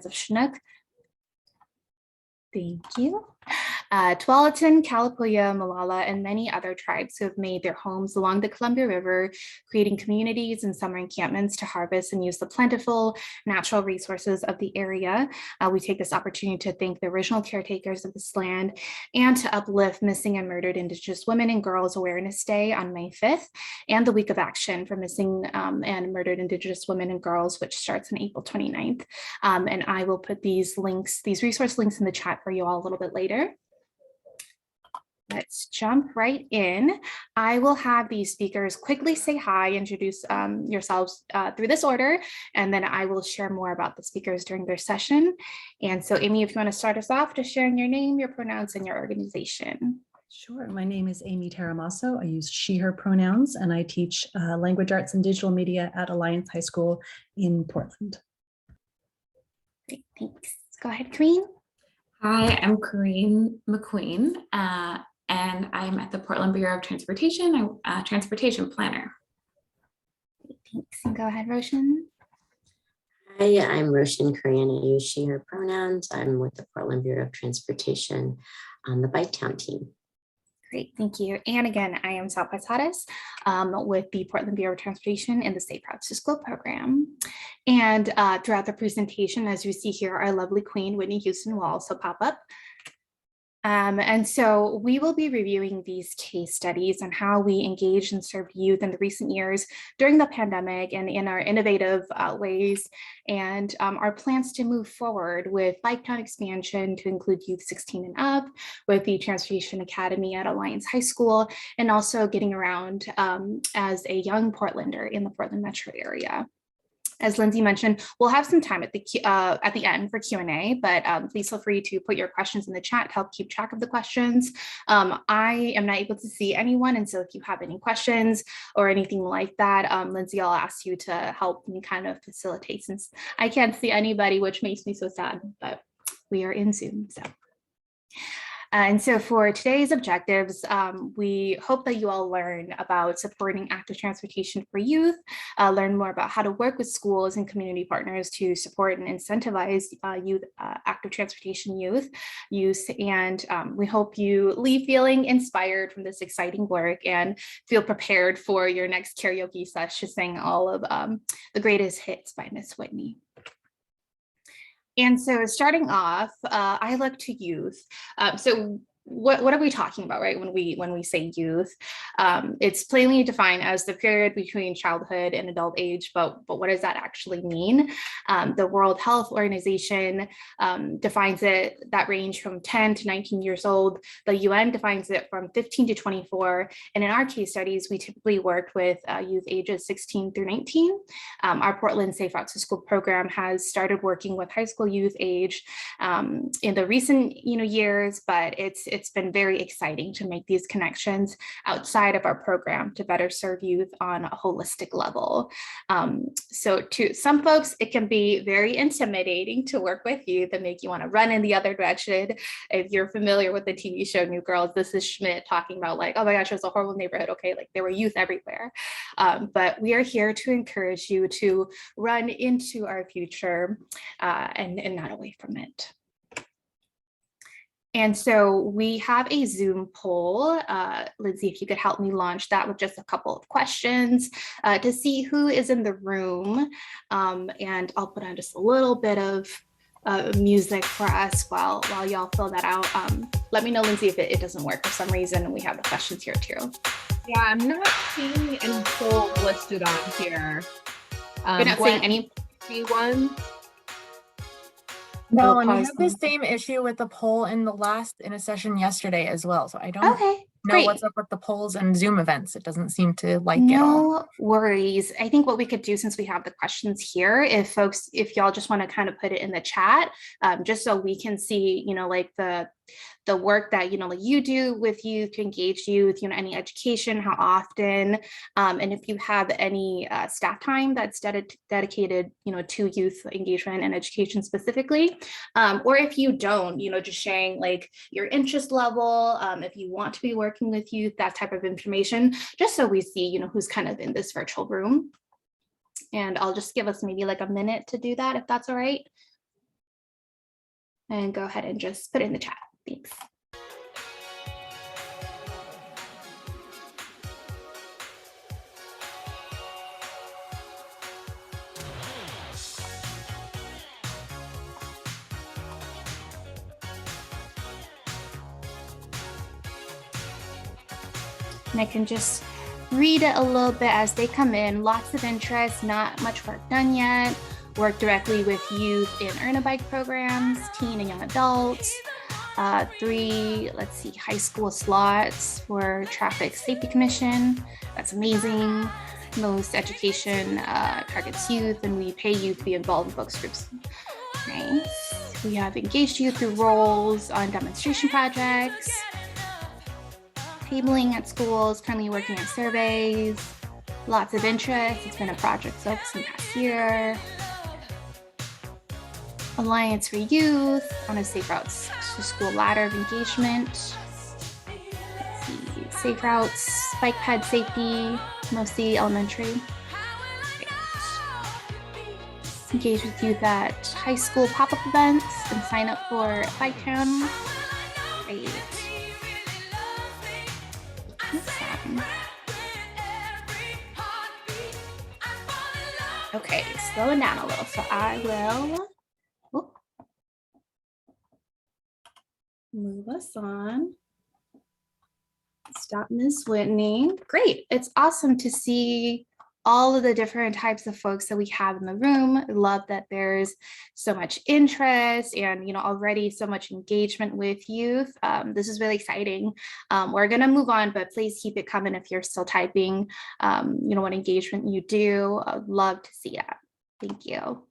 of Chinook. Thank you. Tualatin, Kalapuya, Malala, and many other tribes who have made their homes along the Columbia River, creating communities and summer encampments to harvest and use the plentiful natural resources of the area. We take this opportunity to thank the original caretakers of this land and to uplift Missing and Murdered Indigenous Women and Girls Awareness Day on May 5th and the Week of Action for Missing and Murdered Indigenous Women and Girls, which starts on April 29th. And I will put these links, these resource links in the chat for you all a little bit later. Let's jump right in. I will have these speakers quickly say hi, introduce yourselves through this order, and then I will share more about the speakers during their session. And so Amy, if you want to start us off, just sharing your name, your pronouns, and your organization. Sure. My name is Amy Taramasso. I use she, her pronouns, and I teach language arts and digital media at Alliance High School in Portland. Great, thanks. Go ahead, Corinne. Hi, I'm Corinne McQueen, and I'm at the Portland Bureau of Transportation. I'm a transportation planner. Great, thanks. And go ahead, Roshan. Hi, I'm Roshan Korean. I use she, her pronouns. I'm with the Portland Bureau of Transportation on the Biketown team. Great, thank you. And again, I am Sal Pasadas with the Portland Bureau of Transportation in the Safe Routes to School program. And throughout the presentation, as you see here, our lovely Queen, Whitney Houston, will also pop up. And so we will be reviewing these case studies on how we engaged and served youth in the recent years during the pandemic and in our innovative ways, and our plans to move forward with Biketown expansion to include youth 16 and up, with the Transportation Academy at Alliance High School, and also getting around as a young Portlander in the Portland metro area. As Lindsay mentioned, we'll have some time at the end for Q&A, but please feel free to put your questions in the chat to help keep track of the questions. I am not able to see anyone, and so if you have any questions or anything like that, Lindsay, I'll ask you to help me kind of facilitate, since I can't see anybody, which makes me so sad, but we are in Zoom, so. And so for today's objectives, we hope that you all learn about supporting active transportation for youth, learn more about how to work with schools and community partners to support and incentivize youth active transportation use. And we hope you leave feeling inspired from this exciting work and feel prepared for your next karaoke session to sing all of the greatest hits by Miss Whitney. And so starting off, I look to youth. So what are we talking about, right? When we say youth, it's plainly defined as the period between childhood and adult age, but what does that actually mean? The World Health Organization defines it, that range from 10 to 19 years old. The UN defines it from 15 to 24. And in our case studies, we typically worked with youth ages 16 through 19. Our Portland Safe Routes to School program has started working with high school youth age in the recent years, but it's been very exciting to make these connections outside of our program to better serve youth on a holistic level. So to some folks, it can be very intimidating to work with youth and make you want to run in the other direction. If you're familiar with the TV show New Girls, this is Schmidt talking about like, oh my gosh, it was a horrible neighborhood. Okay, like there were youth everywhere. But we are here to encourage you to run into our future and not away from it. And so we have a Zoom poll. Lindsay, if you could help me launch that with just a couple of questions to see who is in the room. And I'll put on just a little bit of music for us while y'all fill that out. Let me know, Lindsay, if it doesn't work for some reason, and we have the questions here too. Yeah, I'm not seeing any polls listed on here. You're not seeing any ones? No, and we have the same issue with the poll in a session yesterday as well. So I don't know what's up with the polls and Zoom events. It doesn't seem to like it all. No worries. I think what we could do, since we have the questions here, if y'all just want to kind of put it in the chat, just so we can see, like the work that like you do with youth to engage youth, any education, how often, and if you have any staff time that's dedicated to youth engagement and education specifically, or if you don't, just sharing like your interest level, if you want to be working with youth, that type of information, just so we see who's kind of in this virtual room. And I'll just give us maybe like a minute to do that, if that's all right. And go ahead and just put it in the chat. Thanks. And I can just read it a little bit as they come in. Lots of interest, not much work done yet. Work directly with youth in Earn a Bike programs, teen and young adults. 3, high school slots for Traffic Safety Commission. That's amazing. Most education targets youth, and we pay youth to be involved in focus groups. Nice. We have engaged youth through roles on demonstration projects. Tabling at schools, currently working on surveys, lots of interest. It's been a project focus in the past year. Alliance for Youth on a Safe Routes to School ladder of engagement. Let's see, Safe Routes, bike ped safety, mostly elementary. Engage with youth at high school pop-up events and sign up for Bike Town. Great. Okay, slowing down a little. So I will move us on. Stop Ms. Whitney. Great. It's awesome to see all of the different types of folks that we have in the room. I love that there's so much interest and, already so much engagement with youth. This is really exciting. We're going to move on, but please keep it coming if you're still typing, what engagement you do. I'd love to see that. Thank you.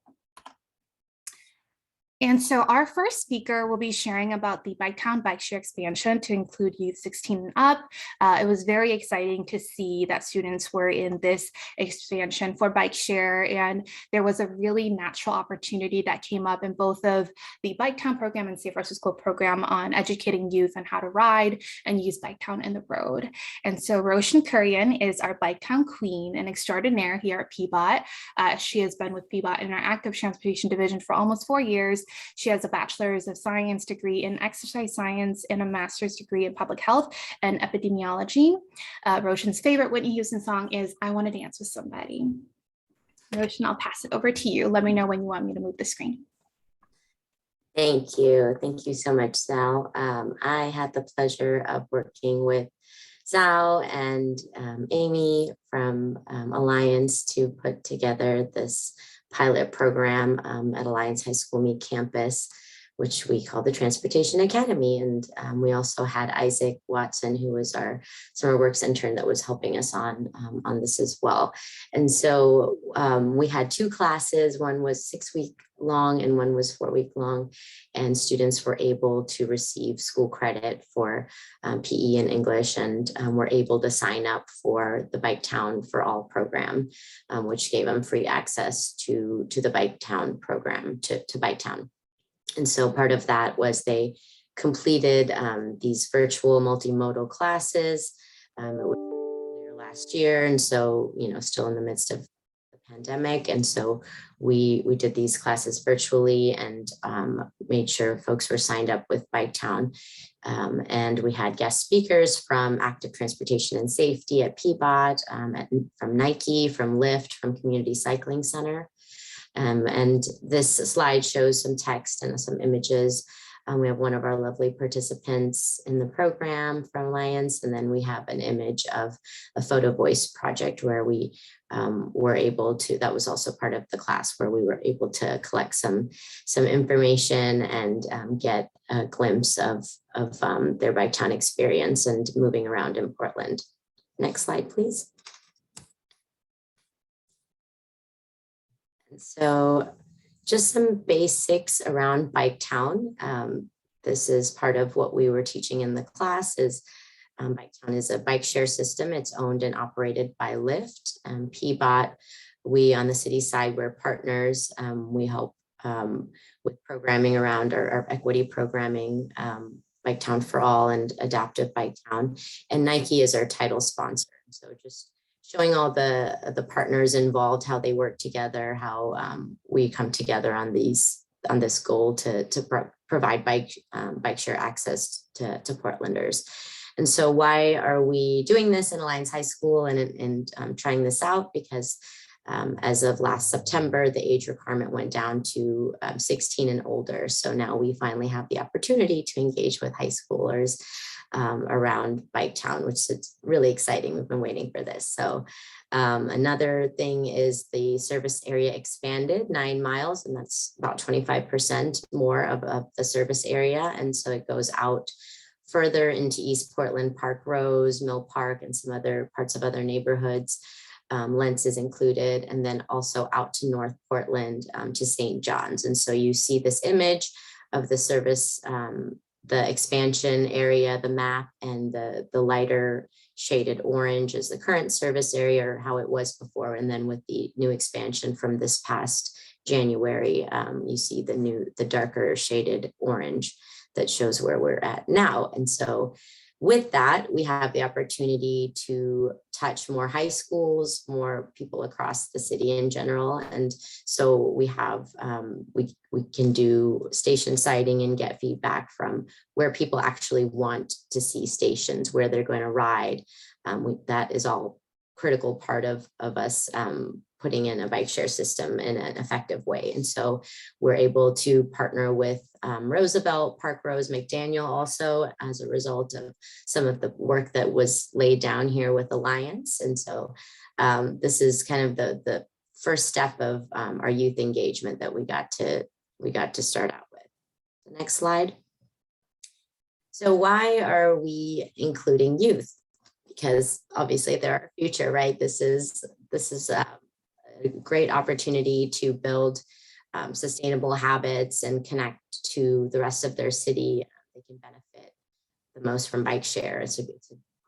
And so our first speaker will be sharing about the Biketown Bike Share expansion to include youth 16 and up. It was very exciting to see that students were in this expansion for Bike Share, and there was a really natural opportunity that came up in both of the Biketown program and Safe Routes to School program on educating youth on how to ride and use Biketown in the road. And so Roshan Kurian is our Biketown queen and extraordinaire here at PBOT. She has been with PBOT in our active transportation division for almost 4 years. She has a bachelor's of science degree in exercise science and a master's degree in public health and epidemiology. Roshan's favorite Whitney Houston song is I Want to Dance with Somebody. Roshan, I'll pass it over to you. Let me know when you want me to move the screen. Thank you. Thank you so much, Zal. I had the pleasure of working with Zal and Amy from Alliance to put together this pilot program at Alliance High School Mead Campus, which we call the Transportation Academy. And we also had Isaac Watson, who was our summer works intern that was helping us on this as well. And so we had 2 classes. One was 6-week long and one was 4-week long. And students were able to receive school credit for PE and English, and were able to sign up for the Biketown for All program, which gave them free access to the Biketown program, to Biketown. And so part of that was they completed these virtual multimodal classes earlier last year. And so, still in the midst of the pandemic. And so we did these classes virtually and made sure folks were signed up with Biketown. And we had guest speakers from Active Transportation and Safety at PBOT, from Nike, from Lyft, from Community Cycling Center. And this slide shows some text and some images. We have one of our lovely participants in the program from Alliance, and then we have an image of a photo voice project where we were able to, that was also part of the class, where we were able to collect some information and get a glimpse of their Biketown experience and moving around in Portland. Next slide, please. So just some basics around Biketown. This is part of what we were teaching in the class. Is Biketown is a bike share system. It's owned and operated by Lyft. PBOT, we on the city side, we're partners. We help with programming around our equity programming, Biketown for All and Adaptive Biketown. And Nike is our title sponsor. So just showing all the partners involved, how they work together, how we come together on this goal to provide bike share access to Portlanders. And so why are we doing this in Alliance High School and trying this out? Because as of last September, the age requirement went down to 16 and older. So now we finally have the opportunity to engage with high schoolers around Biketown, which is really exciting. We've been waiting for this. So another thing is the service area expanded 9 miles, and that's about 25% more of the service area. And so it goes out further into East Portland, Park Rose, Mill Park, and some other parts of other neighborhoods. Lentz is included, and then also out to North Portland to St. John's. And so you see this image of the service, the expansion area, the map, and the lighter shaded orange is the current service area, or how it was before. And then with the new expansion from this past January, you see the darker shaded orange that shows where we're at now. And so with that, we have the opportunity to touch more high schools, more people across the city in general. And so we have, we can do station siting and get feedback from where people actually want to see stations, where they're going to ride. That is all critical part of us putting in a bike share system in an effective way. And so we're able to partner with Roosevelt, Park Rose, McDaniel also as a result of some of the work that was laid down here with Alliance. And so this is kind of the first step of our youth engagement that we got to start out with. The next slide. So why are we including youth? Because obviously they're our future, right? This is a great opportunity to build sustainable habits and connect to the rest of their city. They can benefit the most from bike share. It's a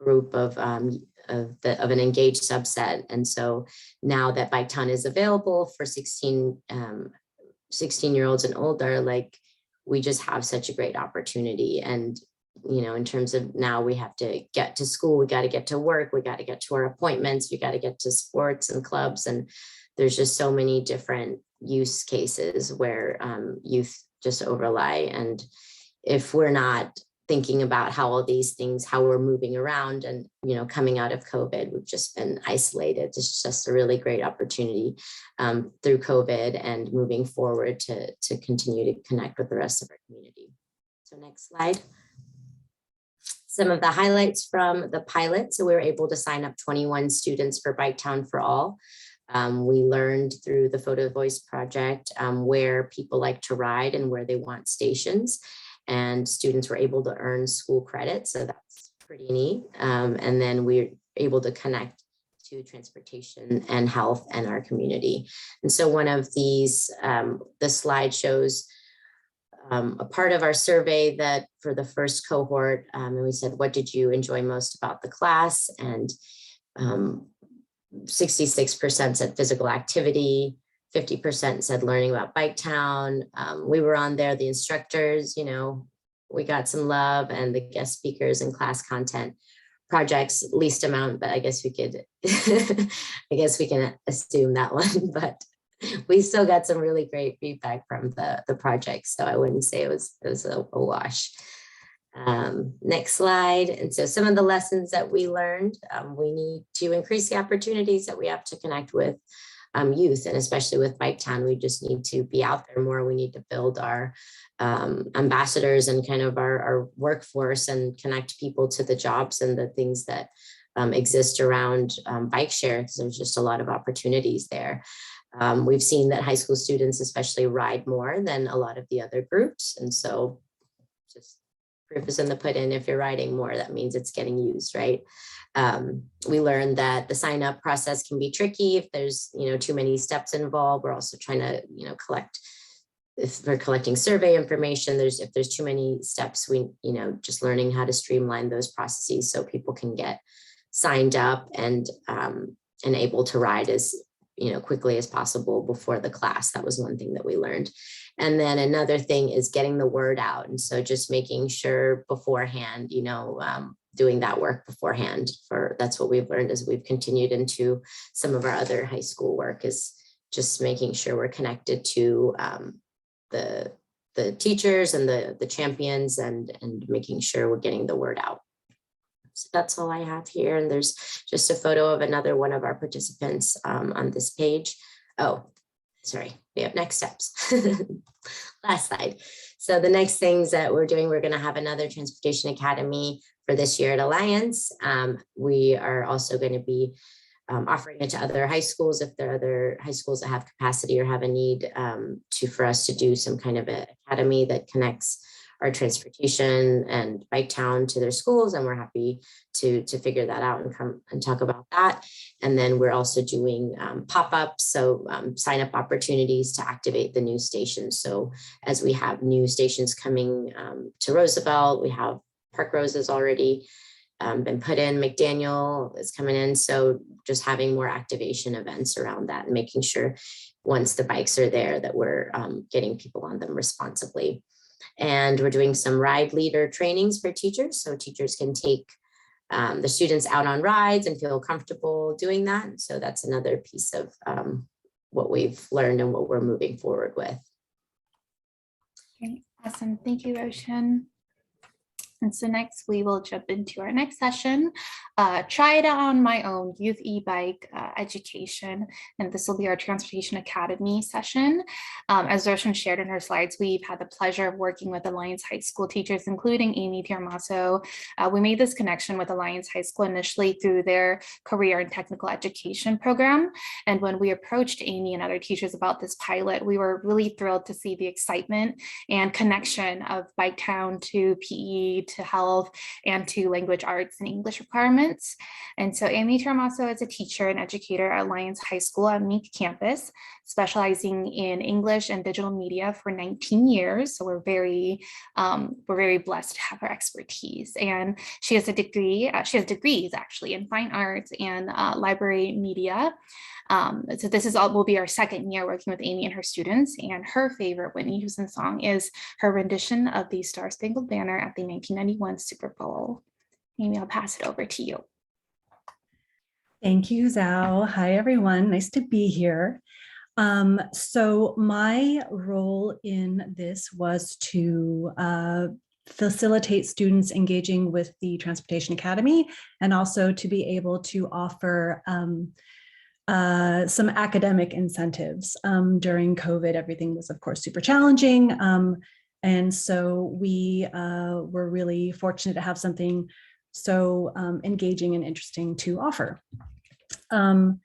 group of an engaged subset. And so now that Biketown is available for 16-year-olds and older, like, we just have such a great opportunity. And in terms of now we have to get to school, we got to get to work, we got to get to our appointments, we got to get to sports and clubs. And there's just so many different use cases where youth just overlay. And if we're not thinking about how all these things, how we're moving around and, coming out of COVID, we've just been isolated. It's just a really great opportunity through COVID and moving forward to continue to connect with the rest of our community. So next slide. Some of the highlights from the pilot. So we were able to sign up 21 students for Biketown for All. We learned through the Photo Voice project where people like to ride and where they want stations. And students were able to earn school credit. So that's pretty neat. And then we're able to connect to transportation and health and our community. And so one of these, the slide shows a part of our survey that for the first cohort, and we said, what did you enjoy most about the class? And 66% said physical activity, 50% said learning about Biketown. We were on there, the instructors, we got some love, and the guest speakers and class content projects, least amount, but I guess we could, I guess we can assume that one, but we still got some really great feedback from the project. So I wouldn't say it was a wash. Next slide. And so some of the lessons that we learned, we need to increase the opportunities that we have to connect with youth, and especially with Biketown, we just need to be out there more. We need to build our ambassadors and kind of our workforce and connect people to the jobs and the things that exist around bike share, because there's just a lot of opportunities there. We've seen that high school students especially ride more than a lot of the other groups. And so just proof is in the pudding. If you're riding more, that means it's getting used, right? We learned that the sign up process can be tricky if there's, too many steps involved. We're also trying to, collect, if we're collecting survey information, if there's too many steps, we, just learning how to streamline those processes so people can get signed up and able to ride as quickly as possible before the class. That was one thing that we learned. And then another thing is getting the word out. And so just making sure beforehand, doing that work beforehand, that's what we've learned as we've continued into some of our other high school work, is just making sure we're connected to the the teachers and the champions and making sure we're getting the word out. So that's all I have here. And there's just a photo of another one of our participants on this page. Oh, sorry, we have next steps. Last slide. So the next things that we're doing, we're going to have another Transportation Academy for this year at Alliance. We are also going to be offering it to other high schools if there are other high schools that have capacity or have a need for us to do some kind of an academy that connects our transportation and Bike Town to their schools, and we're happy to figure that out and come and talk about that. And then we're also doing pop-ups, so sign up opportunities to activate the new stations. So as we have new stations coming to Roosevelt, we have Park Roses already been put in, McDaniel is coming in. So just having more activation events around that and making sure once the bikes are there that we're getting people on them responsibly. And we're doing some ride leader trainings for teachers, so teachers can take the students out on rides and feel comfortable doing that. So that's another piece of what we've learned and what we're moving forward with. Great. Awesome. Thank you, Roshan. And so next we will jump into our next session, Try It On My Own Youth E-Bike Education. And this will be our Transportation Academy session. As Roshan shared in her slides, we've had the pleasure of working with Alliance High School teachers, including Amy Tiramasso. We made this connection with Alliance High School initially through their career and technical education program. And when we approached Amy and other teachers about this pilot, we were really thrilled to see the excitement and connection of Bike Town to PE, to health, and to language arts and English requirements. And so Amy Tiramasso is a teacher and educator at Alliance High School on Meek campus, specializing in English and digital media for 19 years. So we're very blessed to have her expertise. And she has a degree, she has degrees actually in fine arts and library media. So this will be our second year working with Amy and her students, and her favorite Whitney Houston song is her rendition of the Star Spangled Banner at the 1991 Super Bowl. Amy, I'll pass it over to you. Thank you, Zhao. Hi, everyone. Nice to be here. So my role in this was to facilitate students engaging with the Transportation Academy, and also to be able to offer some academic incentives. During COVID, everything was, of course, super challenging. And so we were really fortunate to have something so engaging and interesting to offer. In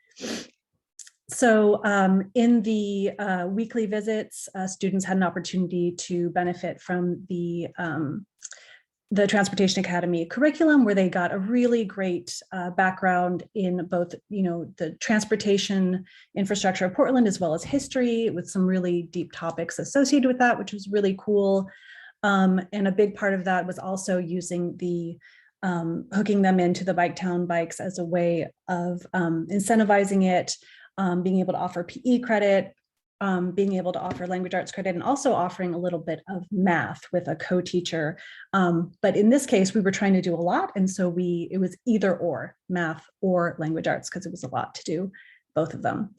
the weekly visits, students had an opportunity to benefit from the Transportation Academy curriculum, where they got a really great background in both, the transportation infrastructure of Portland, as well as history, with some really deep topics associated with that, which was really cool. And a big part of that was also using the hooking them into the Bike Town bikes as a way of incentivizing it, being able to offer PE credit, being able to offer language arts credit, and also offering a little bit of math with a co-teacher. But in this case, we were trying to do a lot. And so it was either or, math or language arts, because it was a lot to do, both of them.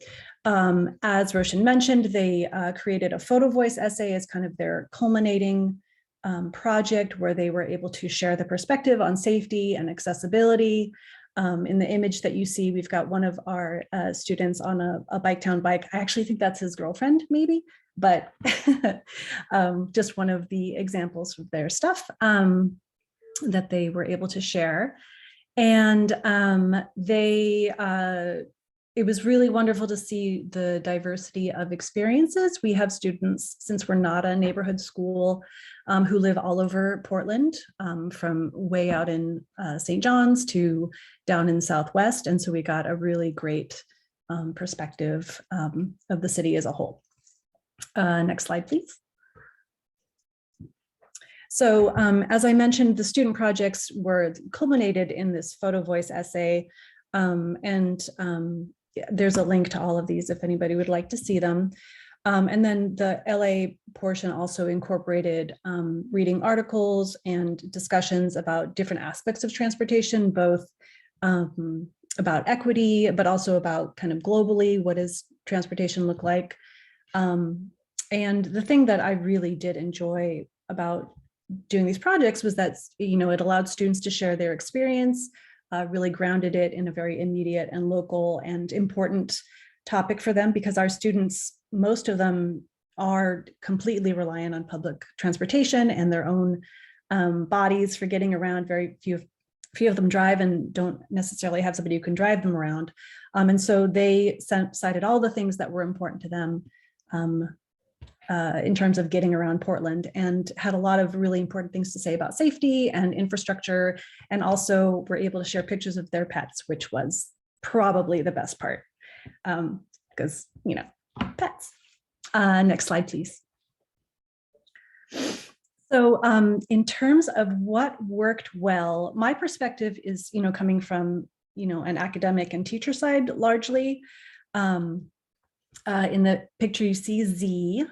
As Roshan mentioned, they created a photo voice essay as kind of their culminating project, where they were able to share the perspective on safety and accessibility. In the image that you see, we've got one of our students on a Bike Town bike. I actually think that's his girlfriend, maybe, but just one of the examples of their stuff that they were able to share. And it was really wonderful to see the diversity of experiences. We have students, since we're not a neighborhood school, who live all over Portland, from way out in St. John's to down in Southwest. And so we got a really great perspective of the city as a whole. Next slide, please. So as I mentioned, the student projects were culminated in this photo voice essay. There's a link to all of these if anybody would like to see them. And then the LA portion also incorporated reading articles and discussions about different aspects of transportation, both about equity, but also about kind of globally, what does transportation look like? And the thing that I really did enjoy about doing these projects was that, it allowed students to share their experience, really grounded it in a very immediate and local and important topic for them, because our students, most of them are completely reliant on public transportation and their own bodies for getting around. Very few of them drive and don't necessarily have somebody who can drive them around. And so they cited all the things that were important to them in terms of getting around Portland, and had a lot of really important things to say about safety and infrastructure, and also were able to share pictures of their pets, which was probably the best part, because, pets. Next slide, please. So in terms of what worked well, my perspective is, coming from, an academic and teacher side largely. In the picture you see Z,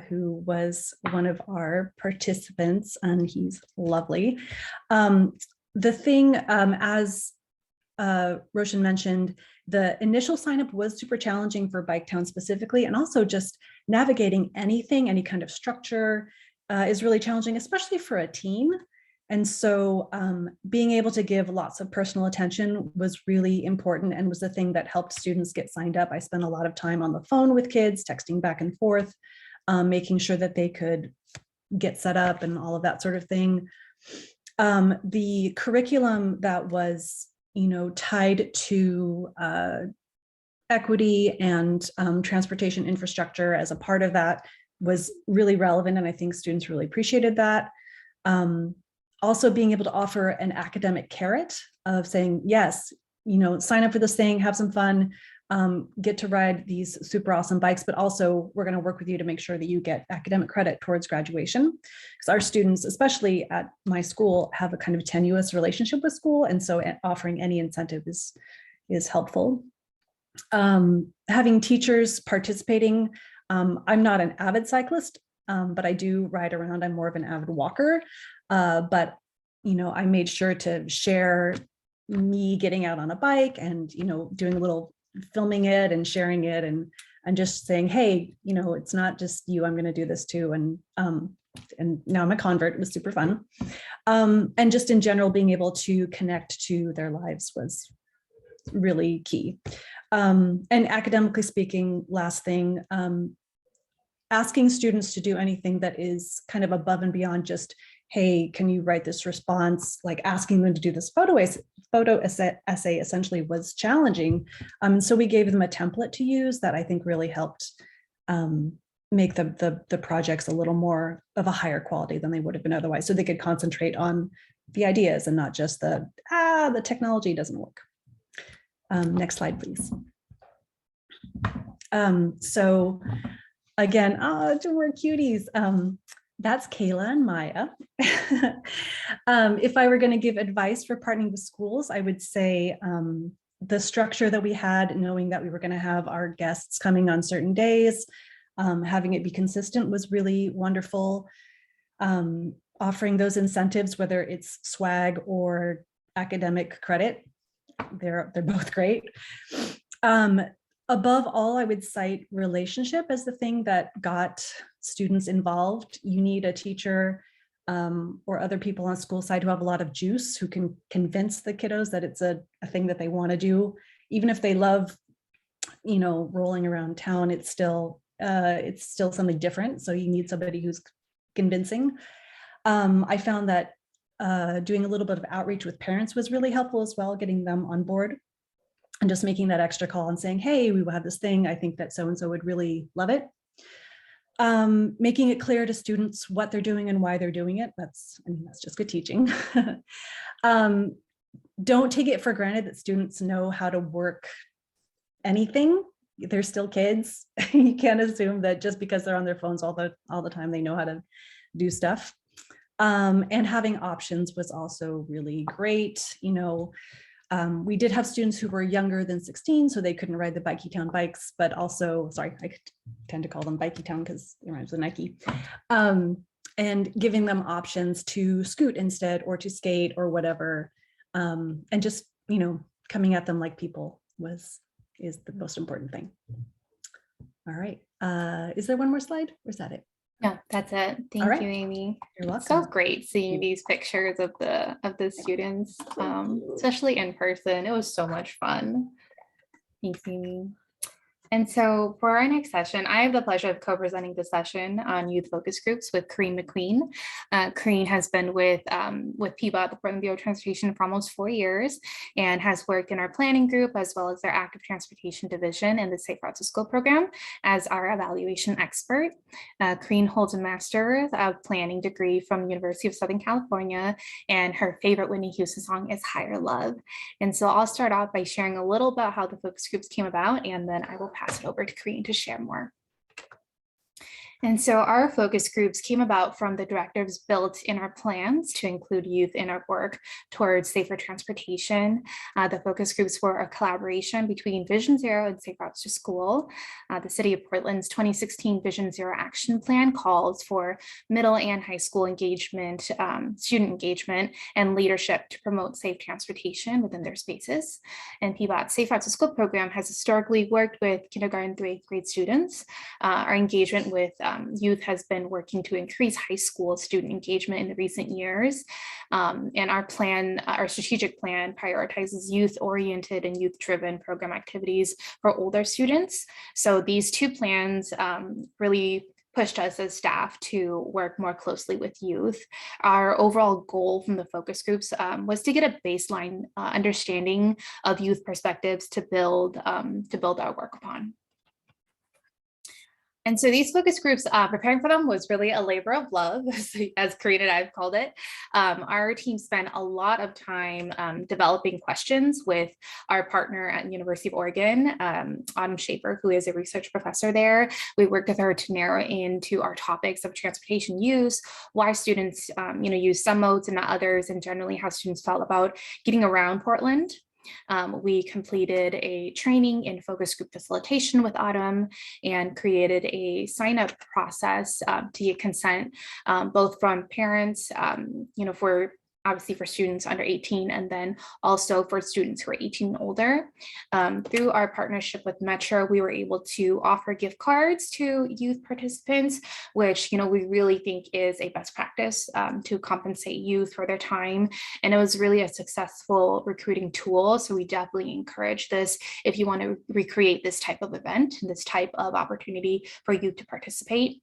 who was one of our participants, and he's lovely. The thing, as Roshan mentioned, the initial signup was super challenging for Biketown specifically, and also just navigating any kind of structure is really challenging, especially for a teen. And so being able to give lots of personal attention was really important, and was the thing that helped students get signed up. I spent a lot of time on the phone with kids, texting back and forth, making sure that they could get set up and all of that sort of thing. The curriculum that was, tied to equity and transportation infrastructure as a part of that was really relevant, and I think students really appreciated that. Also being able to offer an academic carrot of saying, yes, sign up for this thing, have some fun, get to ride these super awesome bikes, but also we're going to work with you to make sure that you get academic credit towards graduation. Because our students, especially at my school, have a kind of tenuous relationship with school. And so offering any incentive is helpful. Having teachers participating. I'm not an avid cyclist, but I do ride around. I'm more of an avid walker. But, I made sure to share me getting out on a bike and, doing a little filming it and sharing it, and just saying, hey, it's not just you, I'm going to do this too. And now I'm a convert. It was super fun. And just in general, being able to connect to their lives was really key. And academically speaking, last thing, asking students to do anything that is kind of above and beyond just, hey, can you write this response? Like asking them to do this photo essay essentially was challenging. So we gave them a template to use that I think really helped make the projects a little more of a higher quality than they would have been otherwise. So they could concentrate on the ideas and not just the technology doesn't work. Next slide, please. So again, two more cuties. That's Kayla and Maya. If I were going to give advice for partnering with schools, I would say the structure that we had, knowing that we were going to have our guests coming on certain days, having it be consistent was really wonderful. Offering those incentives, whether it's swag or academic credit, they're both great. Above all, I would cite relationship as the thing that got students involved. You need a teacher or other people on school side who have a lot of juice, who can convince the kiddos that it's a thing that they want to do. Even if they love, rolling around town, it's still something different. So you need somebody who's convincing. I found that doing a little bit of outreach with parents was really helpful as well, getting them on board. And just making that extra call and saying, hey, we will have this thing. I think that so-and-so would really love it. Making it clear to students what they're doing and why they're doing it. That's just good teaching. Don't take it for granted that students know how to work anything. They're still kids. You can't assume that just because they're on their phones all the time, they know how to do stuff. And having options was also really great. We did have students who were younger than 16, so they couldn't ride the Biketown bikes, but also, sorry, I tend to call them Biketown because it rhymes with Nike. And giving them options to scoot instead, or to skate or whatever. And just, coming at them like people is the most important thing. All right. Is there one more slide or is that it? No, that's it. Thank right. you, Amy. You're welcome. So great seeing these pictures of the students, especially in person. It was so much fun. Thanks, Amy. And so for our next session, I have the pleasure of co-presenting the session on youth focus groups with Corrine McQueen. Corrine has been with PBOT, the Portland Bureau of Transportation, for almost 4 years and has worked in our planning group as well as their active transportation division in the Safe Routes to School program as our evaluation expert. Corrine holds a Master of Planning degree from the University of Southern California, and her favorite Whitney Houston song is Higher Love. And so I'll start off by sharing a little about how the focus groups came about, and then I will pass it over to Corrine to share more. And so our focus groups came about from the directives built in our plans to include youth in our work towards safer transportation. The focus groups were a collaboration between Vision Zero and Safe Routes to School. The City of Portland's 2016 Vision Zero Action Plan calls for middle and high school engagement, student engagement, and leadership to promote safe transportation within their spaces. And PBOT's Safe Routes to School program has historically worked with kindergarten through 8th grade students. Our engagement with youth has been working to increase high school student engagement in the recent years. And our strategic plan prioritizes youth-oriented and youth-driven program activities for older students. So these two plans really pushed us as staff to work more closely with youth. Our overall goal from the focus groups was to get a baseline understanding of youth perspectives to build our work upon. And so these focus groups, preparing for them was really a labor of love, as Corrine and I have called it. Our team spent a lot of time developing questions with our partner at the University of Oregon, Autumn Schaefer, who is a research professor there. We worked with her to narrow into our topics of transportation use, why students use some modes and not others, and generally how students felt about getting around Portland. We completed a training in focus group facilitation with Autumn and created a sign-up process to get consent, both from parents, obviously for students under 18, and then also for students who are 18 and older. Through our partnership with Metro, we were able to offer gift cards to youth participants, which we really think is a best practice to compensate youth for their time. And it was really a successful recruiting tool. So we definitely encourage this if you want to recreate this type of event and this type of opportunity for youth to participate.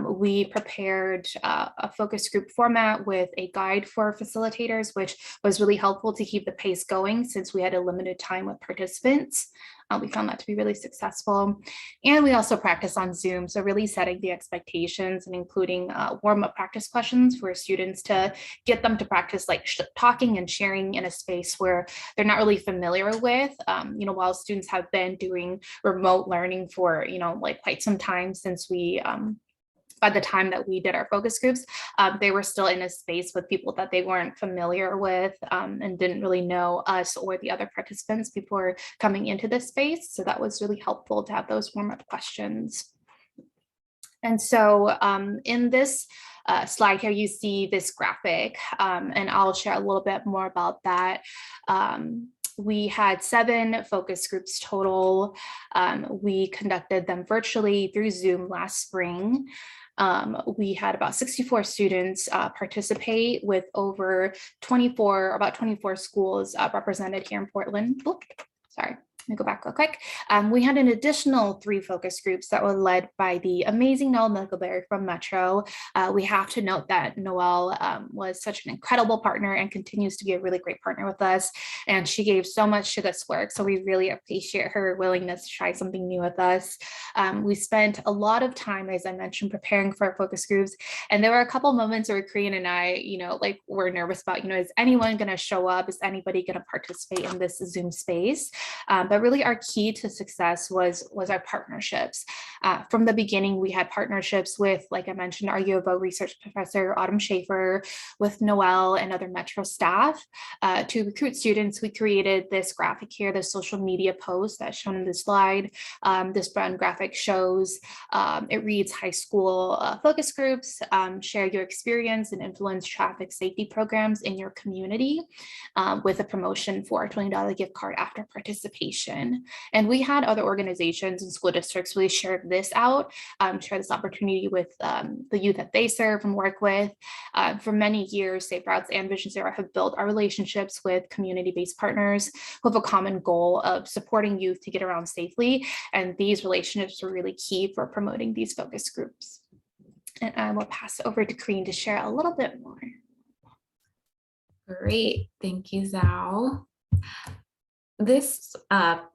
We prepared a focus group format with a guide for facilitators, which was really helpful to keep the pace going since we had a limited time with participants. We found that to be really successful. And we also practice on Zoom, so really setting the expectations and including warm-up practice questions for students to get them to practice like talking and sharing in a space where they're not really familiar with. While students have been doing remote learning for quite some time since we by the time that we did our focus groups, they were still in a space with people that they weren't familiar with and didn't really know us or the other participants before coming into this space. So that was really helpful to have those warm-up questions. And so in this slide here, you see this graphic, and I'll share a little bit more about that. We had 7 focus groups total. We conducted them virtually through Zoom last spring. We had about 64 students participate with over 24 schools represented here in Portland. Sorry. Let me go back real quick. We had an additional 3 focus groups that were led by the amazing Noelle Mickleberry from Metro. We have to note that Noelle was such an incredible partner and continues to be a really great partner with us. And she gave so much to this work. So we really appreciate her willingness to try something new with us. We spent a lot of time, as I mentioned, preparing for our focus groups. And there were a couple moments where Corrine and I, were nervous about, is anyone going to show up? Is anybody going to participate in this Zoom space? But really our key to success was our partnerships. From the beginning, we had partnerships with, like I mentioned, our U of O research professor, Autumn Schaefer, with Noelle and other Metro staff. To recruit students, we created this graphic here, the social media post that's shown in the slide. This brown graphic graphic shows, it reads high school focus groups, share your experience and influence traffic safety programs in your community with a promotion for a $20 gift card after participation. And we had other organizations and school districts really share this out, share this opportunity with the youth that they serve and work with. For many years, Safe Routes and Vision Zero have built our relationships with community-based partners who have a common goal of supporting youth to get around safely. And these relationships are really key for promoting these focus groups. And I will pass it over to Karine to share a little bit more. Great, thank you, Zhao. This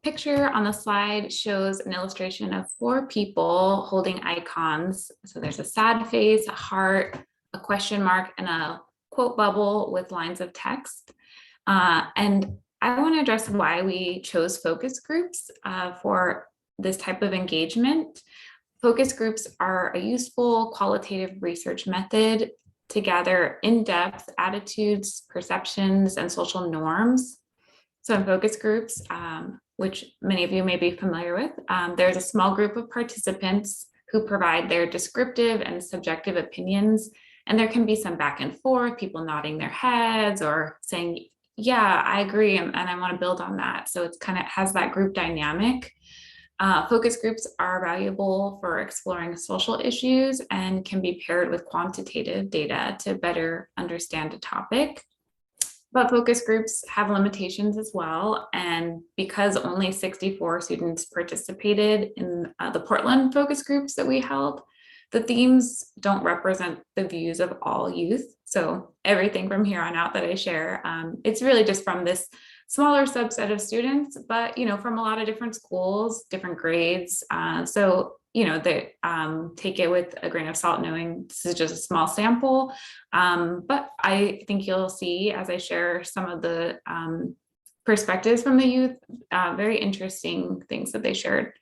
picture on the slide shows an illustration of 4 people holding icons. So there's a sad face, a heart, a question mark, and a quote bubble with lines of text. And I want to address why we chose focus groups for this type of engagement. Focus groups are a useful qualitative research method to gather in-depth attitudes, perceptions, and social norms. So in focus groups, which many of you may be familiar with, there's a small group of participants who provide their descriptive and subjective opinions. And there can be some back and forth, people nodding their heads or saying, yeah, I agree, and I want to build on that. So it's kind of has that group dynamic. Focus groups are valuable for exploring social issues and can be paired with quantitative data to better understand a topic. But focus groups have limitations as well. And because only 64 students participated in the Portland focus groups that we held, the themes don't represent the views of all youth. So everything from here on out that I share, it's really just from this smaller subset of students, but from a lot of different schools, different grades. So they take it with a grain of salt, knowing this is just a small sample. But I think you'll see as I share some of the perspectives from the youth, very interesting things that they shared.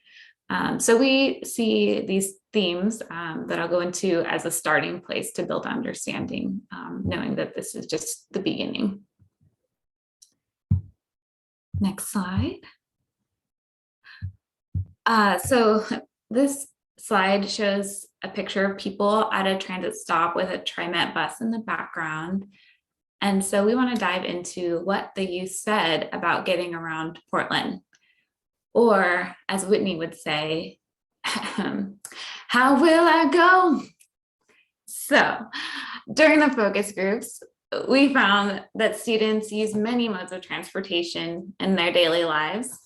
So we see these themes that I'll go into as a starting place to build understanding, knowing that this is just the beginning. Next slide. So this slide shows a picture of people at a transit stop with a TriMet bus in the background. And so we want to dive into what the youth said about getting around Portland. Or as Whitney would say, how will I go? So during the focus groups, we found that students use many modes of transportation in their daily lives.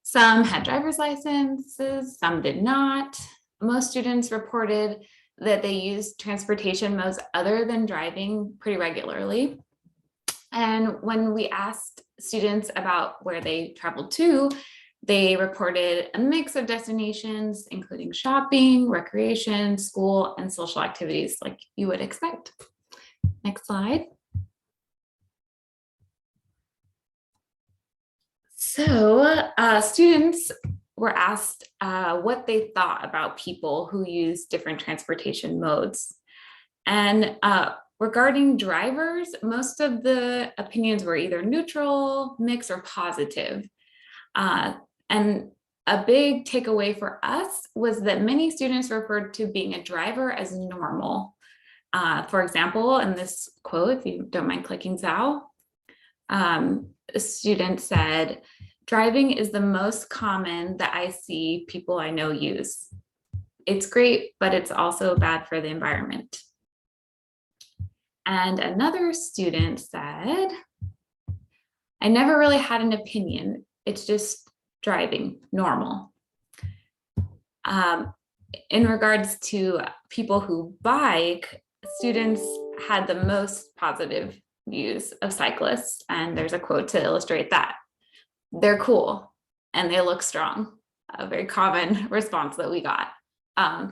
Some had driver's licenses, some did not. Most students reported that they used transportation modes other than driving pretty regularly. And when we asked students about where they traveled to, they reported a mix of destinations, including shopping, recreation, school, and social activities like you would expect. Next slide. So students were asked what they thought about people who use different transportation modes. And regarding drivers, most of the opinions were either neutral, mixed, or positive. And a big takeaway for us was that many students referred to being a driver as normal. For example, in this quote, if you don't mind clicking Zhao, a student said, driving is the most common that I see people I know use. It's great, but it's also bad for the environment. And another student said, I never really had an opinion. It's just driving, normal. In regards to people who bike, students had the most positive views of cyclists. And there's a quote to illustrate that. They're cool and they look strong, a very common response that we got.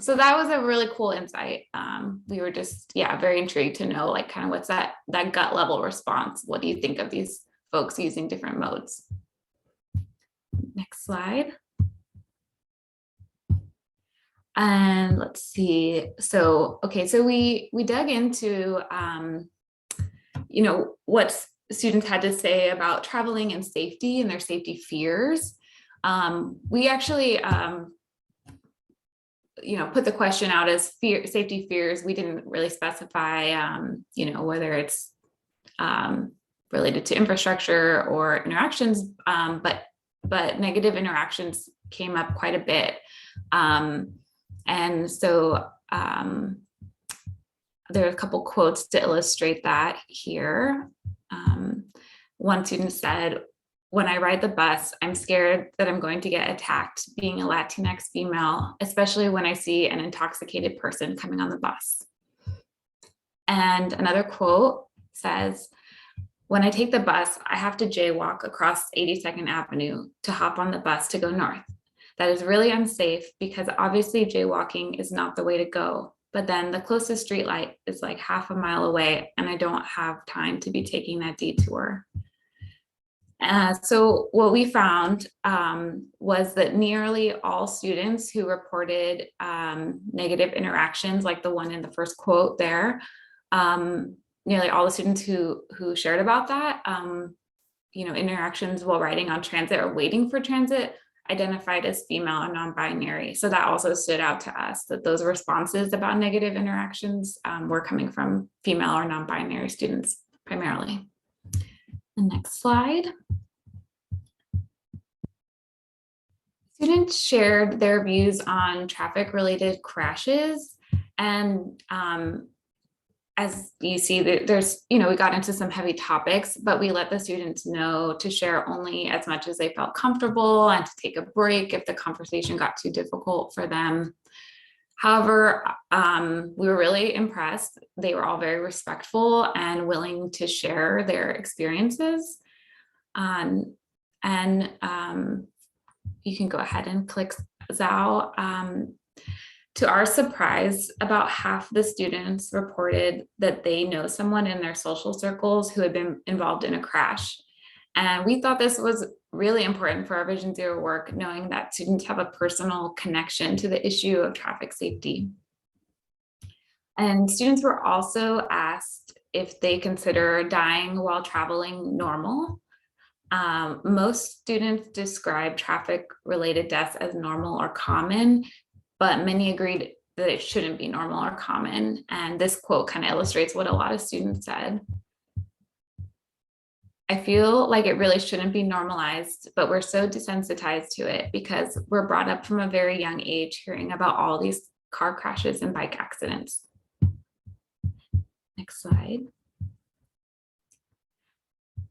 So that was a really cool insight. We were just, very intrigued to know like kind of what's that gut level response. What do you think of these folks using different modes? Next slide. And let's see. So, okay, so we dug into, what students had to say about traveling and safety and their safety fears. We actually put the question out as safety fears. We didn't really specify, whether it's related to infrastructure or interactions, but negative interactions came up quite a bit. And so there are a couple quotes to illustrate that here. One student said, "When I ride the bus, I'm scared that I'm going to get attacked being a Latinx female, especially when I see an intoxicated person coming on the bus." And another quote says, "When I take the bus, I have to jaywalk across 82nd Avenue to hop on the bus to go north. That is really unsafe because obviously jaywalking is not the way to go. But then the closest street light is like half a mile away and I don't have time to be taking that detour." So what we found was that nearly all students who reported negative interactions, like the one in the first quote there, nearly all the students who shared about that, interactions while riding on transit or waiting for transit, identified as female or non-binary. So that also stood out to us, that those responses about negative interactions were coming from female or non-binary students primarily. The next slide. Students shared their views on traffic-related crashes, and as you see, there's, we got into some heavy topics, but we let the students know to share only as much as they felt comfortable and to take a break if the conversation got too difficult for them. However, we were really impressed. They were all very respectful and willing to share their experiences. You can go ahead and click Zhao. To our surprise, about half the students reported that they know someone in their social circles who had been involved in a crash. And we thought this was really important for our Vision Zero work, knowing that students have a personal connection to the issue of traffic safety. And students were also asked if they consider dying while traveling normal. Most students describe traffic-related deaths as normal or common, but many agreed that it shouldn't be normal or common. And this quote kind of illustrates what a lot of students said. "I feel like it really shouldn't be normalized, but we're so desensitized to it because we're brought up from a very young age hearing about all these car crashes and bike accidents." Next slide.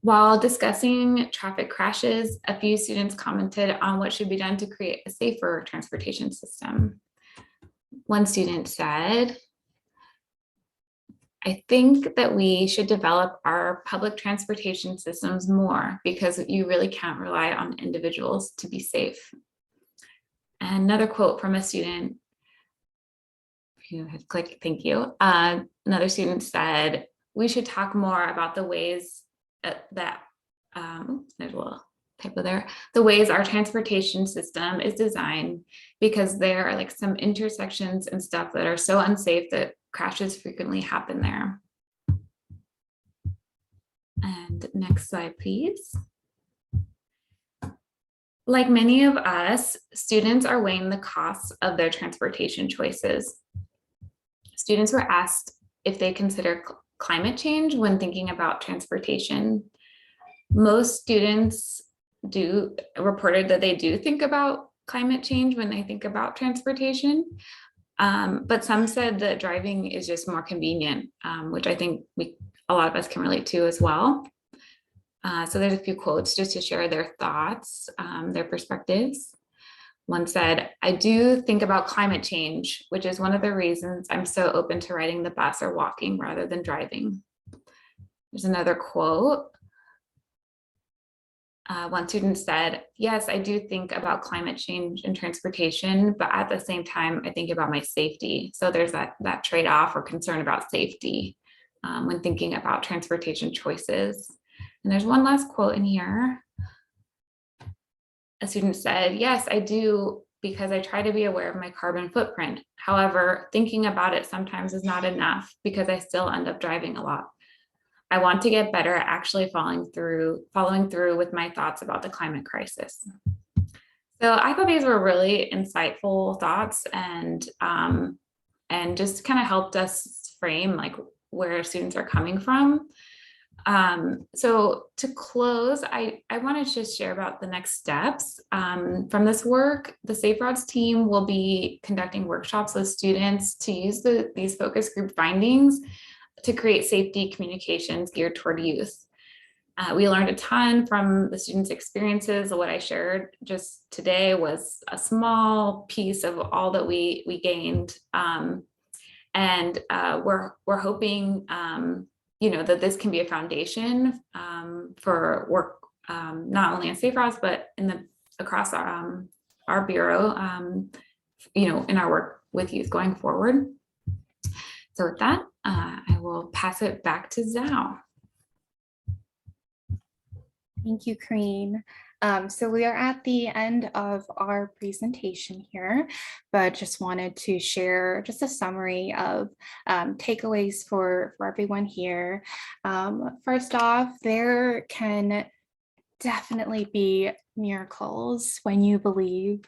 While discussing traffic crashes, a few students commented on what should be done to create a safer transportation system. One student said, "I think that we should develop our public transportation systems more because you really can't rely on individuals to be safe." And another quote from a student, if you had click, thank you. Another student said, "We should talk more about the ways that there's a little typo there, the ways our transportation system is designed, because there are like some intersections and stuff that are so unsafe that crashes frequently happen there." And next slide, please. Like many of us, students are weighing the costs of their transportation choices. Students were asked if they consider climate change when thinking about transportation. Most students reported that they do think about climate change when they think about transportation, but some said that driving is just more convenient, which I think a lot of us can relate to as well. So there's a few quotes just to share their thoughts, their perspectives. One said, "I do think about climate change, which is one of the reasons I'm so open to riding the bus or walking rather than driving." There's another quote. One student said, "Yes, I do think about climate change and transportation, but at the same time, I think about my safety." So there's that trade-off or concern about safety when thinking about transportation choices. And there's one last quote in here. A student said, "Yes, I do, because I try to be aware of my carbon footprint. However, thinking about it sometimes is not enough because I still end up driving a lot. I want to get better at actually following through with my thoughts about the climate crisis." So I thought these were really insightful thoughts and just kind of helped us frame like where students are coming from. So to close, I want to just share about the next steps from this work. The Safe Routes team will be conducting workshops with students to use these focus group findings to create safety communications geared toward youth. We learned a ton from the students' experiences. What I shared just today was a small piece of all that we gained. And we're hoping that this can be a foundation for work not only on Safe Routes, but across our bureau, in our work with youth going forward. So with that, I will pass it back to Zhao. Thank you, Kareen. So we are at the end of our presentation here, but just wanted to share just a summary of takeaways for everyone here. First off, there can definitely be miracles when you believe.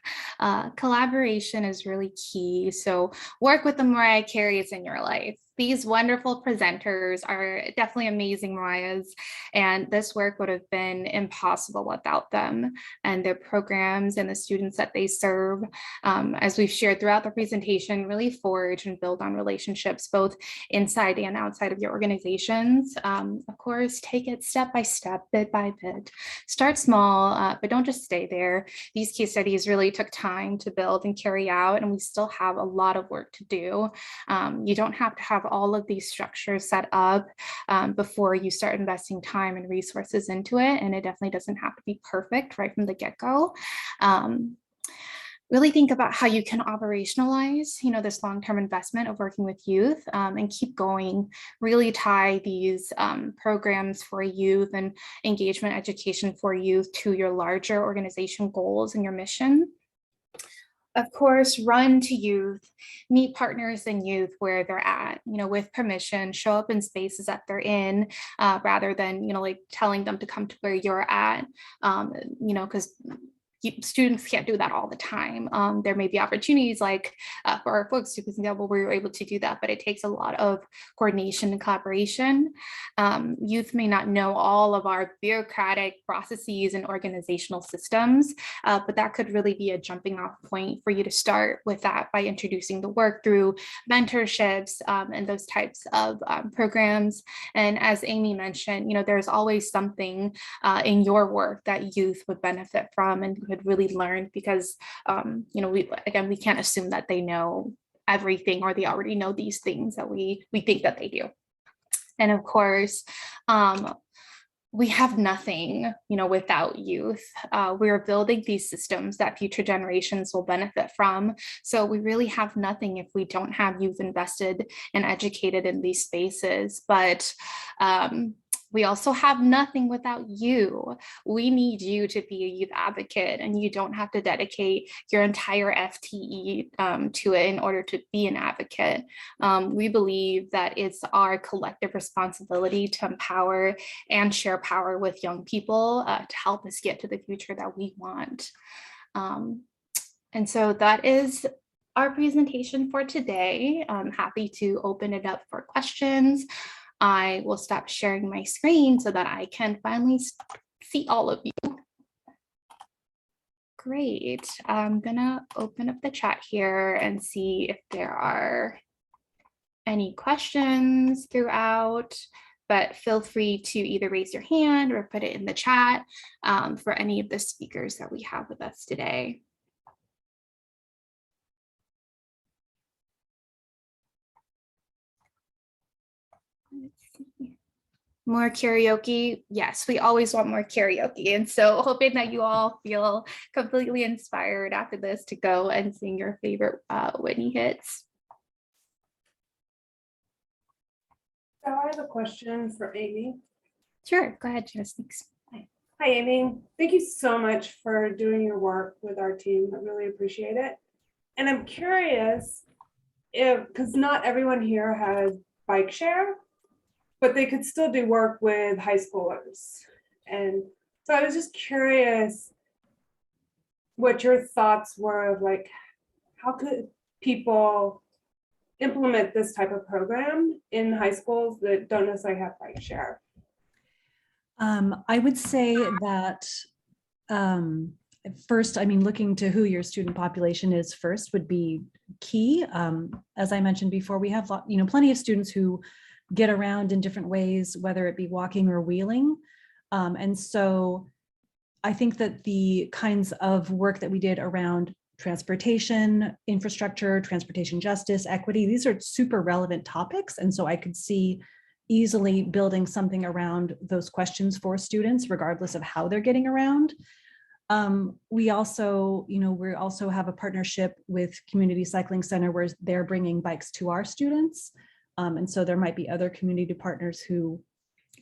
Collaboration is really key. So work with the Mariah Careys in your life. These wonderful presenters are definitely amazing Mariahs, and this work would have been impossible without them and their programs and the students that they serve. As we've shared throughout the presentation, really forge and build on relationships both inside and outside of your organizations. Of course, take it step by step, bit by bit. Start small, but don't just stay there. These case studies really took time to build and carry out, and we still have a lot of work to do. You don't have to have all of these structures set up before you start investing time and resources into it. And it definitely doesn't have to be perfect right from the get-go. Really think about how you can operationalize, this long-term investment of working with youth and keep going. Really tie these programs for youth and engagement education for youth to your larger organization goals and your mission. Of course, run to youth, meet partners in youth where they're at, with permission, show up in spaces that they're in, rather than, like telling them to come to where you're at, because students can't do that all the time. There may be opportunities like for our folks, for example, where you're able to do that, but it takes a lot of coordination and collaboration. Youth may not know all of our bureaucratic processes and organizational systems, but that could really be a jumping off point for you to start with that by introducing the work through mentorships and those types of programs. And as Amy mentioned, there's always something in your work that youth would benefit from and could really learn, because we can't assume that they know everything or they already know these things that we think that they do. And of course, we have nothing, without youth. We're building these systems that future generations will benefit from. So we really have nothing if we don't have youth invested and educated in these spaces. But we also have nothing without you. We need you to be a youth advocate, and you don't have to dedicate your entire FTE to it in order to be an advocate. We believe that it's our collective responsibility to empower and share power with young people to help us get to the future that we want. And so that is our presentation for today. I'm happy to open it up for questions. I will stop sharing my screen so that I can finally see all of you. Great. I'm gonna open up the chat here and see if there are any questions throughout, but feel free to either raise your hand or put it in the chat for any of the speakers that we have with us today. More karaoke. Yes, we always want more karaoke. And so hoping that you all feel completely inspired after this to go and sing your favorite Whitney hits. So I have a question for Amy. Sure, go ahead, Janice. Thanks. Hi, Amy. Thank you so much for doing your work with our team. I really appreciate it. And I'm curious because not everyone here has bike share, but they could still do work with high schoolers. And so I was just curious, what your thoughts were of like, how could people implement this type of program in high schools that don't necessarily have bike share? I would say that first, I mean, looking to who your student population is first would be key. As I mentioned before, we have plenty of students who get around in different ways, whether it be walking or wheeling. And so I think that the kinds of work that we did around transportation, infrastructure, transportation justice, equity, these are super relevant topics. And so I could see easily building something around those questions for students, regardless of how they're getting around. We also have a partnership with Community Cycling Center where they're bringing bikes to our students. And so there might be other community partners who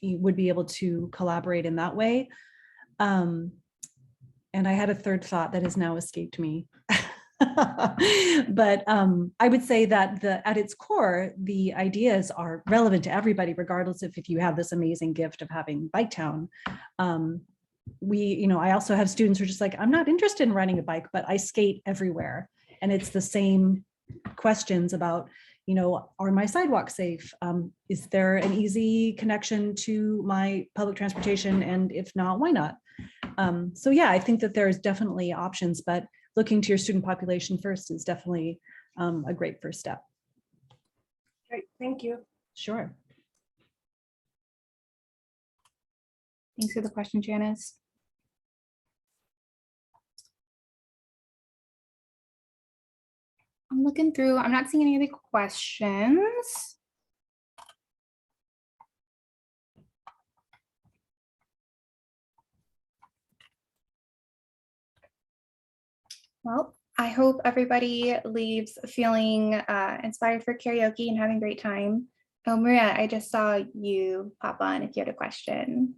would be able to collaborate in that way. And I had a third thought that has now escaped me. But I would say that at its core, the ideas are relevant to everybody, regardless if you have this amazing gift of having Biketown. I also have students who are just like, I'm not interested in riding a bike, but I skate everywhere. And it's the same questions about, are my sidewalks safe? Is there an easy connection to my public transportation? And if not, why not? So yeah, I think that there's definitely options, but looking to your student population first is definitely a great first step. Great, thank you. Sure. Thanks for the question, Janice. I'm looking through, I'm not seeing any other questions. Well, I hope everybody leaves feeling inspired for karaoke and having a great time. Oh, Maria, I just saw you pop on if you had a question.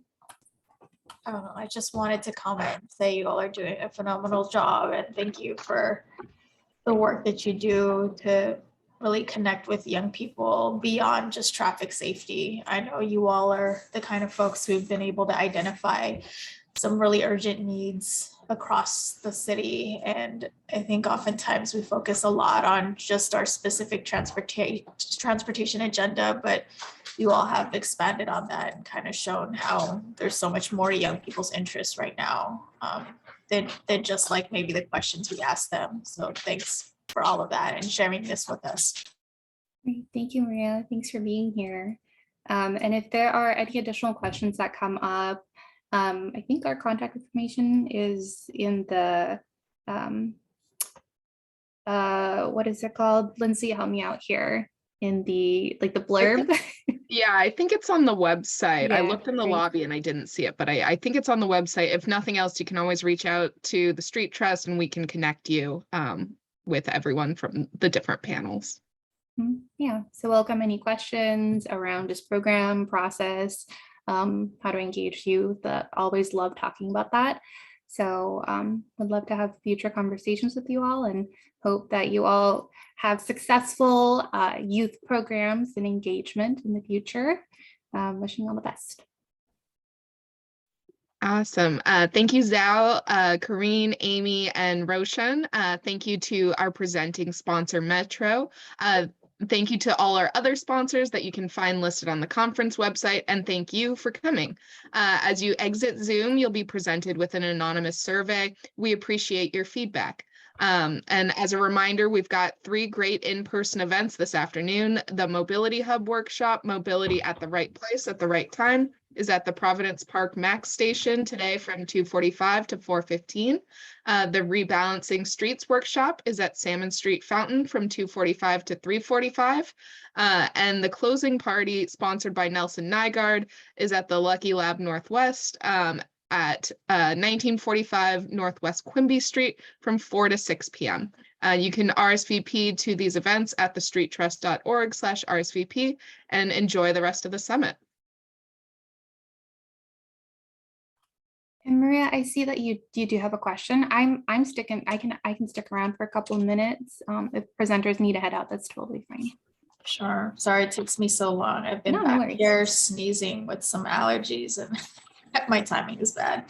I don't know. I just wanted to comment, say you all are doing a phenomenal job, and thank you for the work that you do to really connect with young people beyond just traffic safety. I know you all are the kind of folks who've been able to identify some really urgent needs across the city. And I think oftentimes we focus a lot on just our specific transportation agenda, but you all have expanded on that and kind of shown how there's so much more to young people's interests right now than just like maybe the questions we ask them. So thanks for all of that and sharing this with us. Great. Thank you, Maria. Thanks for being here. And if there are any additional questions that come up, I think our contact information is in the, what is it called? Lindsay, help me out here in the blurb. Yeah, I think it's on the website. I Yeah, looked in the great. lobby and I didn't see it, but I think it's on the website. If nothing else, you can always reach out to the Street Trust and we can connect you with everyone from the different panels. Yeah, so welcome any questions around this program process, how to engage youth. Always love talking about that. So would love to have future conversations with you all and hope that you all have successful youth programs and engagement in the future. Wishing you all the best. Awesome. Thank you, Zhao, Kareen, Amy, and Roshan. Thank you to our presenting sponsor, Metro. Thank you to all our other sponsors that you can find listed on the conference website, and thank you for coming. As you exit Zoom, you'll be presented with an anonymous survey. We appreciate your feedback. And as a reminder, we've got 3 great in-person events this afternoon. The Mobility Hub workshop, Mobility at the Right Place at the Right Time, is at the Providence Park Max Station today from 2:45 to 4:15. The Rebalancing Streets workshop is at Salmon Street Fountain from 2:45 to 3:45. And the closing party, sponsored by Nelson Nygaard, is at the Lucky Lab Northwest at 1945 Northwest Quimby Street from 4 to 6 p.m. You can RSVP to these events at thestreettrust.org/RSVP and enjoy the rest of the summit. And Maria, I see that you do have a question. I'm sticking. I can stick around for a couple of minutes. If presenters need to head out, that's totally fine. Sure. Sorry it takes me so long. I've been No back worries. here sneezing with some allergies and My timing is bad.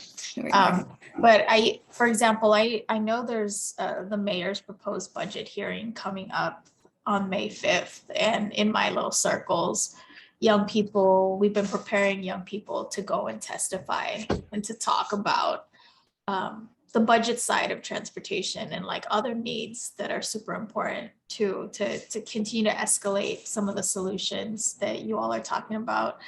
But for example, I know there's the mayor's proposed budget hearing coming up on May 5th. And in my little circles, young people, we've been preparing young people to go and testify and to talk about the budget side of transportation and like other needs that are super important to continue to escalate some of the solutions that you all are talking about.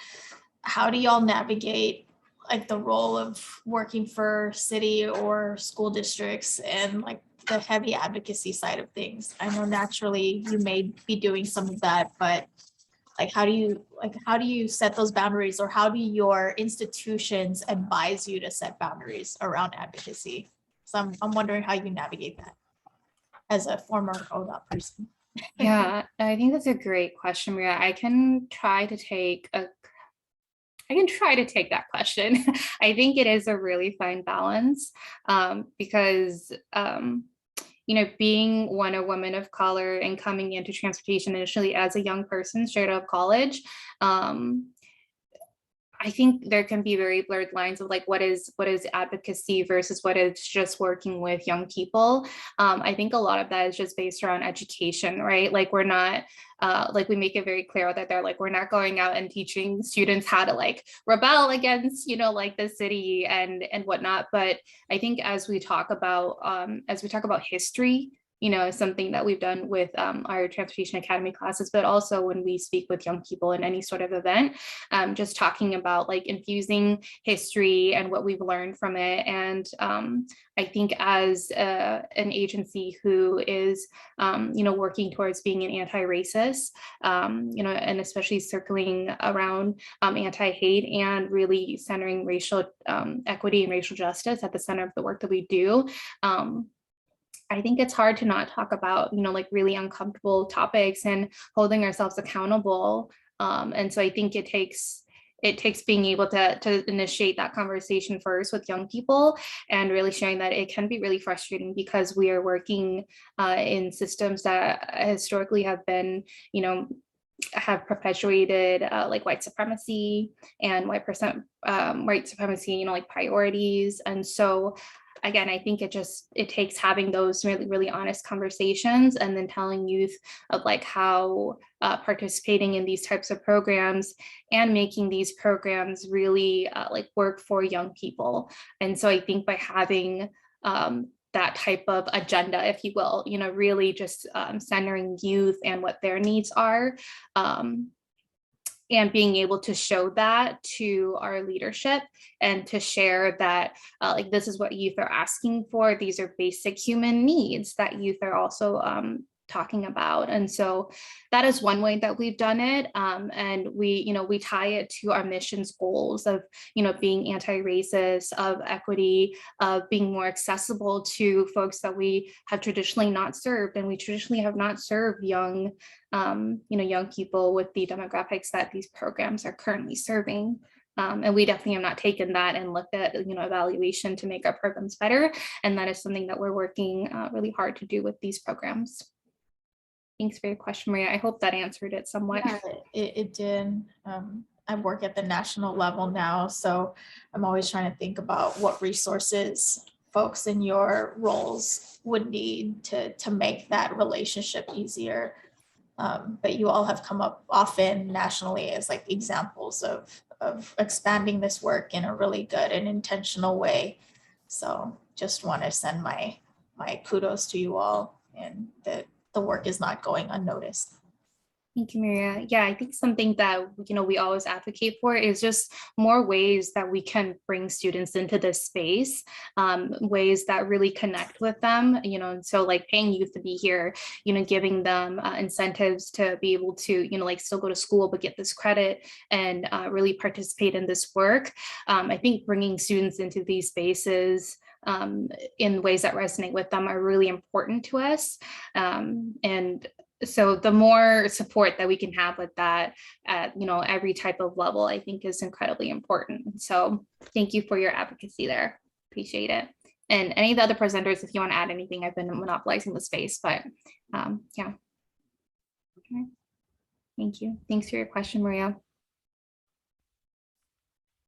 How do y'all navigate like the role of working for city or school districts and like the heavy advocacy side of things? I know naturally you may be doing some of that, but like how do you set those boundaries, or how do your institutions advise you to set boundaries around advocacy? So I'm wondering how you navigate that as a former ODOT person. Yeah, I think that's a great question, Maria. I can try to take that question. I think it is a really fine balance because being a woman of color and coming into transportation initially as a young person straight out of college, I think there can be very blurred lines of like what is advocacy versus what is just working with young people. I think a lot of that is just based around education, right? Like we're not we make it very clear that they're like, we're not going out and teaching students how to like rebel against, the city and whatnot. But I think as we talk about history, something that we've done with our Transportation Academy classes, but also when we speak with young people in any sort of event, just talking about like infusing history and what we've learned from it. And I think as an agency who is, working towards being an anti-racist, and especially circling around anti-hate and really centering racial equity and racial justice at the center of the work that we do. I think it's hard to not talk about, like really uncomfortable topics and holding ourselves accountable. And so I think it takes being able to initiate that conversation first with young people and really sharing that it can be really frustrating because we are working in systems that historically have been, have perpetuated like white supremacy and white supremacy, like priorities. And so again, I think it takes having those really, really honest conversations and then telling youth of like how participating in these types of programs and making these programs really like work for young people. And so I think by having that type of agenda, if you will, really just centering youth and what their needs are, and being able to show that to our leadership and to share that like this is what youth are asking for. These are basic human needs that youth are also talking about. And so that is one way that we've done it. And we tie it to our mission's goals of, being anti-racist, of equity, of being more accessible to folks that we have traditionally not served. And we traditionally have not served young people with the demographics that these programs are currently serving. And we definitely have not taken that and looked at, evaluation to make our programs better. And that is something that we're working really hard to do with these programs. Thanks for your question, Maria. I hope that answered it somewhat. Yeah, it did. I work at the national level now, so I'm always trying to think about what resources folks in your roles would need to make that relationship easier. But you all have come up often nationally as like examples of expanding this work in a really good and intentional way. So just want to send my kudos to you all, and that the work is not going unnoticed. Thank you, Maria. Yeah, I think something that, we always advocate for is just more ways that we can bring students into this space, ways that really connect with them, and so like paying youth to be here, giving them incentives to be able to, like still go to school, but get this credit and really participate in this work. I think bringing students into these spaces in ways that resonate with them are really important to us. And so the more support that we can have with that at, every type of level, I think is incredibly important. So thank you for your advocacy there. Appreciate it. And any of the other presenters, if you want to add anything, I've been monopolizing the space, but yeah. Okay. Thank you. Thanks for your question, Maria.